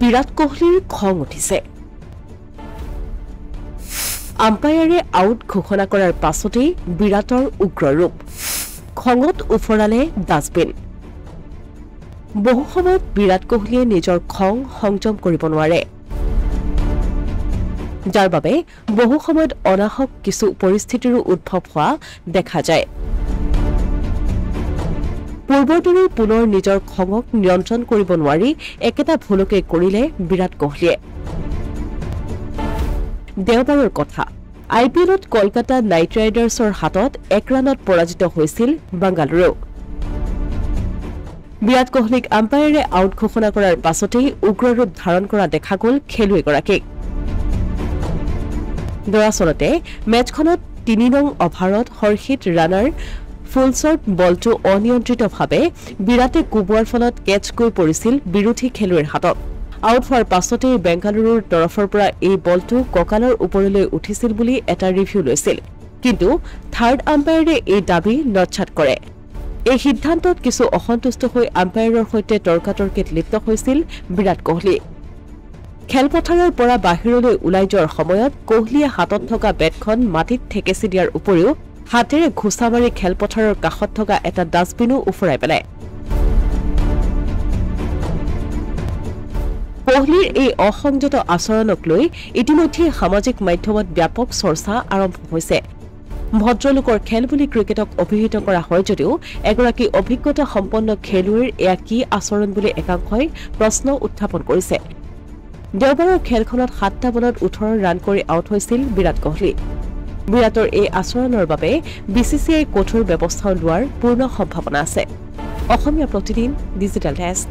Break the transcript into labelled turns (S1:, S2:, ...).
S1: বিৰাট কোহলিৰ খং উঠিছে আম্পায়াৰে আউট ঘোষণা কৰাৰ পাছতেই বিৰাটৰ উগ্ৰ ৰূপ খঙত উফৰালে ডাষ্টবিন বহু সময়ত বিৰাট কোহলিয়ে নিজৰ খং সংযম কৰিব নোৱাৰে যাৰ বাবে বহু সময়ত অনাহক কিছু পৰিস্থিতিৰ উদ্ভৱ হোৱা দেখা যায় পূৰ্বৰ দৰে পুনৰ নিজৰ খঙক নিয়ন্ত্ৰণ কৰিব নোৱাৰি একেটা ভুলকে কৰিলে বিৰাট কোহলিয়ে দেওবাৰৰ কথা আইপিএলত কলকাতা নাইট ৰাইডাৰ্ছৰ হাতত 1 ৰানত পৰাজিত হৈছিল বাংগালুৰু বিৰাট কোহলিক আম্পায়াৰে আউট ঘোষণা কৰাৰ পাছতেই উগ্ৰ ৰূপ ধাৰণ কৰা দেখা গ'ল খেলুৱৈগৰাকীক দৰাচলতে মেচখনত 3 নং অভাৰত হৰ্ষিত ৰানাৰ ফুল শট বলটো অনিয়ন্ত্ৰিতভাৱে বিৰাটে কোবোৱাৰ ফলত কেচ গৈ পৰিছিল বিৰোধী খেলুৱৈৰ হাতত আউট হোৱাৰ পাছতেই বেংগালুৰুৰ তৰফৰ পৰা এই বলটো কঁকালৰ ওপৰলৈ উঠিছিল বুলি এটা ৰিভিউ লৈছিল কিন্তু থাৰ্ড আম্পায়াৰে এই দাবী নচ্ছাত কৰে এই সিদ্ধান্তত কিছু অসন্তুষ্ট হৈ আম্পায়াৰৰ সৈতে তৰ্কাতৰ্কিত লিপ্ত হৈছিল বিৰাট কোহলি খেলপথাৰৰ পৰা বাহিৰলৈ ওলাই যোৱাৰ সময়ত কোহলিয়ে হাতত থকা বেটখন মাটিত ঠেকেচি দিয়াৰ উপৰিও হাতেৰে ঘুচা মাৰি খেলপথাৰৰ কাষত থকা এটা ডাষ্টবিনো উফৰাই পেলায় কোহলিৰ এই অসংযত আচৰণক লৈ ইতিমধ্যে সামাজিক মাধ্যমত ব্যাপক চৰ্চা আৰম্ভ হৈছে ভদ্ৰলোকৰ খেল বুলি ক্ৰিকেটক অভিহিত কৰা হয় যদিও এগৰাকী অভিজ্ঞতা সম্পন্ন খেলুৱৈৰ এয়া কি আচৰণ বুলি একাংশই প্ৰশ্ন উত্থাপন কৰিছে দেওবাৰৰ খেলখনত 7টা বলত 18 ৰান কৰি আউট হৈছিল বিৰাট কোহলি বিৰাটৰ এই আচৰণৰ বাবে বিসিসিআই কঠোৰ ব্যৱস্থা লোৱাৰ পূৰ্ণ সম্ভাৱনা আছে অসমীয়া প্ৰতিদিন ডিজিটেল ডেস্ক